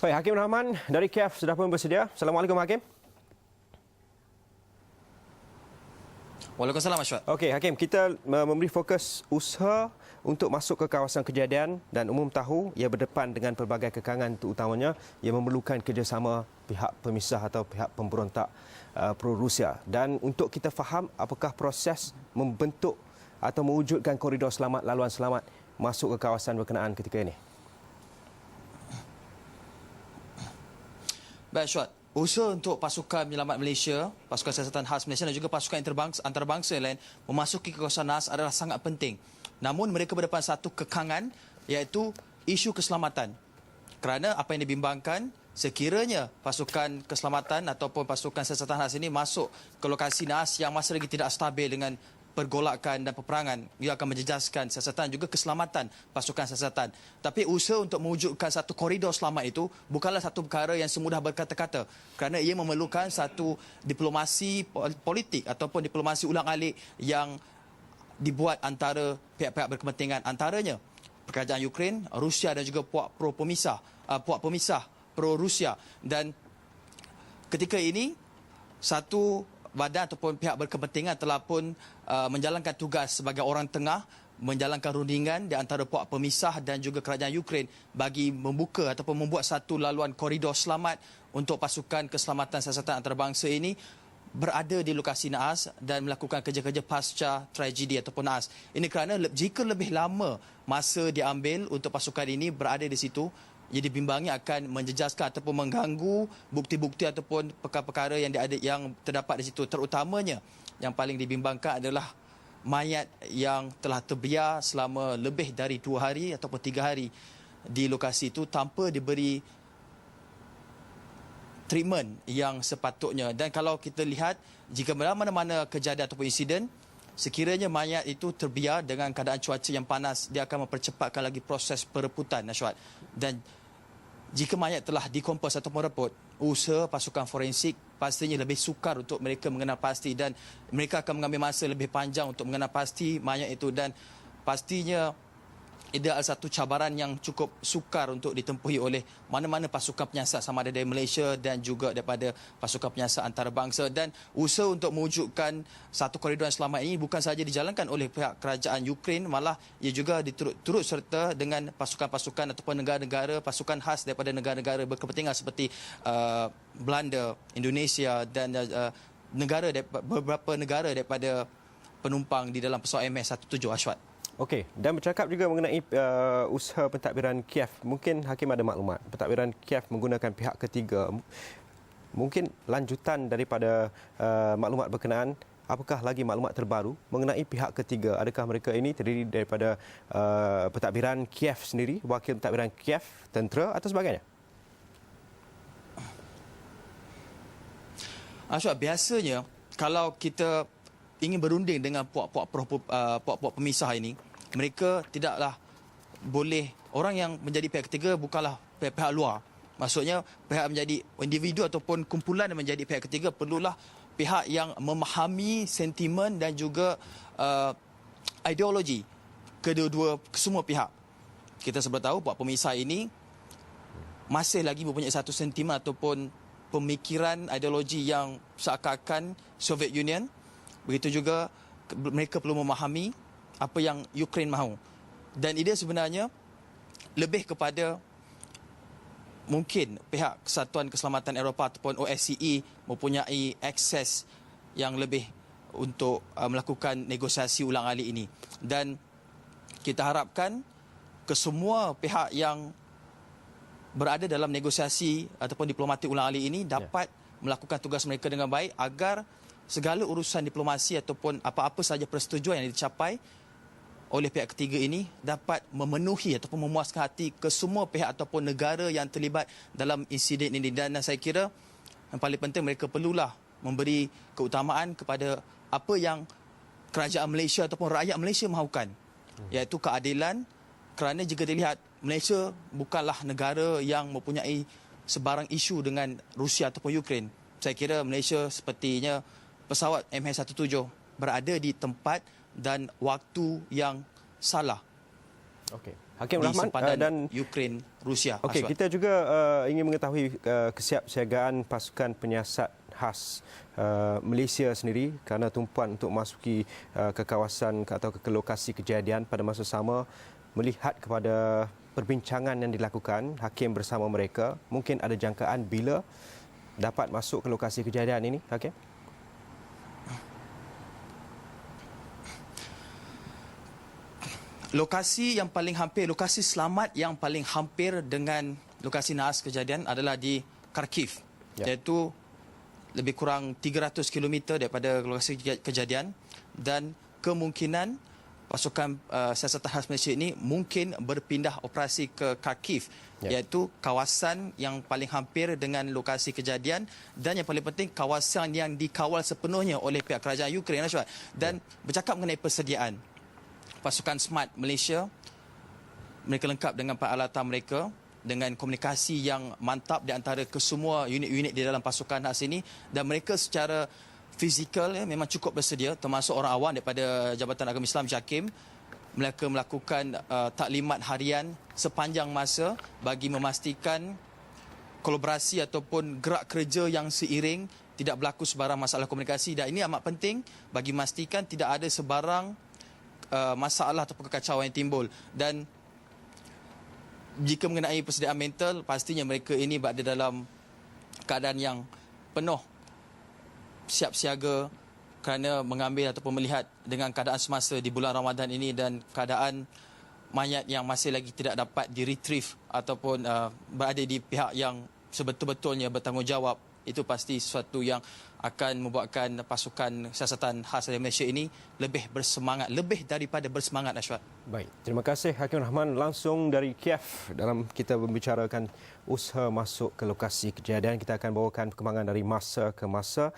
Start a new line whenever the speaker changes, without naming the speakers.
Baik, Hakim Rahman dari KF sudah pun bersedia. Assalamualaikum Hakim.
Waalaikumsalam Ashwat.
Okey Hakim, kita memberi fokus usaha untuk masuk ke kawasan kejadian dan umum tahu ia berdepan dengan pelbagai kekangan, terutamanya ia memerlukan kerjasama pihak pemisah atau pihak pemberontak pro-Rusia. Dan untuk kita faham apakah proses membentuk atau mewujudkan koridor selamat, laluan selamat masuk ke kawasan berkenaan ketika ini.
Baik Ashwat. Usaha untuk pasukan penyelamat Malaysia, pasukan siasatan khas Malaysia dan juga pasukan antarabangsa lain memasuki kawasan NAS adalah sangat penting. Namun mereka berdepan satu kekangan iaitu isu keselamatan. Kerana apa yang dibimbangkan, sekiranya pasukan keselamatan ataupun pasukan siasatan khas ini masuk ke lokasi NAS yang masih lagi tidak stabil dengan pergolakan dan peperangan, ia akan menjejaskan siasatan juga keselamatan pasukan siasatan. Tapi usaha untuk mewujudkan satu koridor selamat itu bukanlah satu perkara yang semudah berkata-kata, kerana ia memerlukan satu diplomasi politik ataupun diplomasi ulang-alik yang dibuat antara pihak-pihak berkepentingan, antaranya kerajaan Ukraine, Rusia dan juga puak pemisah pro-Rusia. Dan ketika ini satu badan ataupun pihak berkepentingan telah pun menjalankan tugas sebagai orang tengah, menjalankan rundingan di antara puak pemisah dan juga kerajaan Ukraine bagi membuka ataupun membuat satu laluan koridor selamat untuk pasukan keselamatan siasatan antarabangsa ini berada di lokasi NAAS dan melakukan kerja-kerja pasca tragedi ataupun NAAS. Ini kerana jika lebih lama masa diambil untuk pasukan ini berada di situ, ia dibimbangi akan menjejaskan ataupun mengganggu bukti-bukti ataupun perkara-perkara yang terdapat di situ. Terutamanya yang paling dibimbangkan adalah mayat yang telah terbiar selama lebih dari 2 hari ataupun 3 hari di lokasi itu tanpa diberi treatment yang sepatutnya. Dan kalau kita lihat, jika mana-mana kejadian ataupun insiden, sekiranya mayat itu terbiar dengan keadaan cuaca yang panas, dia akan mempercepatkan lagi proses pereputan, Nashwat. Dan jika mayat telah dikompos atau mereput, usaha pasukan forensik pastinya lebih sukar untuk mereka mengenal pasti dan mereka akan mengambil masa lebih panjang untuk mengenal pasti mayat itu dan pastinya ia adalah satu cabaran yang cukup sukar untuk ditempuhi oleh mana-mana pasukan penyiasat sama ada dari Malaysia dan juga daripada pasukan penyiasat antarabangsa. Dan usaha untuk mewujudkan satu koridor yang selamat ini bukan sahaja dijalankan oleh pihak kerajaan Ukraine, malah ia juga turut serta dengan pasukan-pasukan ataupun negara-negara, pasukan khas daripada negara-negara berkepentingan seperti Belanda, Indonesia dan beberapa negara daripada penumpang di dalam pesawat MH17, Ashwat.
Okey, dan bercakap juga mengenai usaha pentadbiran Kiev. Mungkin Hakim ada maklumat, pentadbiran Kiev menggunakan pihak ketiga. Mungkin lanjutan daripada maklumat berkenaan, apakah lagi maklumat terbaru mengenai pihak ketiga? Adakah mereka ini terdiri daripada pentadbiran Kiev sendiri, wakil pentadbiran Kiev, tentera atau sebagainya?
Ashwat, biasanya kalau kita ingin berunding dengan puak-puak pemisah ini, mereka tidaklah boleh, orang yang menjadi pihak ketiga bukanlah pihak luar. Maksudnya pihak menjadi individu ataupun kumpulan yang menjadi pihak ketiga perlulah pihak yang memahami sentimen dan juga ideologi semua pihak. Kita sebut tahu puak pemisah ini masih lagi mempunyai satu sentimen ataupun pemikiran ideologi yang seakan-akan Soviet Union. Begitu juga mereka perlu memahami apa yang Ukraine mahu. Dan idea sebenarnya lebih kepada mungkin pihak Kesatuan Keselamatan Eropah ataupun OSCE mempunyai akses yang lebih untuk melakukan negosiasi ulang-alik ini. Dan kita harapkan kesemua pihak yang berada dalam negosiasi ataupun diplomatik ulang-alik ini dapat melakukan tugas mereka dengan baik agar segala urusan diplomasi ataupun apa-apa sahaja persetujuan yang dicapai oleh pihak ketiga ini dapat memenuhi ataupun memuaskan hati kesemua pihak ataupun negara yang terlibat dalam insiden ini. Dan saya kira yang paling penting mereka perlulah memberi keutamaan kepada apa yang kerajaan Malaysia ataupun rakyat Malaysia mahukan, iaitu keadilan. Kerana jika dilihat, Malaysia bukanlah negara yang mempunyai sebarang isu dengan Rusia ataupun Ukraine. Saya kira Malaysia sepertinya pesawat MH17 berada di tempat dan waktu yang salah.
Okey. Hakim
di
Rahman,
sempadan
dan
Ukraine, Rusia.
okey,
Aswad.
kita juga ingin mengetahui kesiapsiagaan pasukan penyiasat khas Malaysia sendiri kerana tumpuan untuk masuki ke kawasan atau ke lokasi kejadian pada masa sama. Melihat kepada perbincangan yang dilakukan Hakim bersama mereka, mungkin ada jangkaan bila dapat masuk ke lokasi kejadian ini, Hakim?
Lokasi yang paling hampir, lokasi selamat yang paling hampir dengan lokasi nahas kejadian adalah di Kharkiv, iaitu lebih kurang 300 km daripada lokasi kejadian, dan kemungkinan pasukan siasatan khas Malaysia ini mungkin berpindah operasi ke Kharkiv, iaitu kawasan yang paling hampir dengan lokasi kejadian dan yang paling penting kawasan yang dikawal sepenuhnya oleh pihak kerajaan Ukraine. Dan bercakap mengenai persediaan, pasukan SMART Malaysia, mereka lengkap dengan peralatan mereka, dengan komunikasi yang mantap di antara kesemua unit-unit di dalam pasukan khas ini, dan mereka secara fizikal memang cukup bersedia, termasuk orang awam daripada Jabatan Agama Islam JAKIM. Mereka melakukan taklimat harian sepanjang masa bagi memastikan kolaborasi ataupun gerak kerja yang seiring, tidak berlaku sebarang masalah komunikasi, dan ini amat penting bagi memastikan tidak ada sebarang masalah ataupun kekacauan yang timbul. Dan jika mengenai persediaan mental, pastinya mereka ini berada dalam keadaan yang penuh siap siaga kerana mengambil ataupun melihat dengan keadaan semasa di bulan Ramadan ini dan keadaan mayat yang masih lagi tidak dapat di-retrieve ataupun berada di pihak yang sebetul-betulnya bertanggungjawab. Itu pasti sesuatu yang akan membuatkan pasukan siasatan khas dari Malaysia ini lebih bersemangat, lebih daripada bersemangat, Ashwat.
Baik, terima kasih Hakim Rahman langsung dari Kiev dalam kita membicarakan usaha masuk ke lokasi kejadian. Kita akan bawakan perkembangan dari masa ke masa.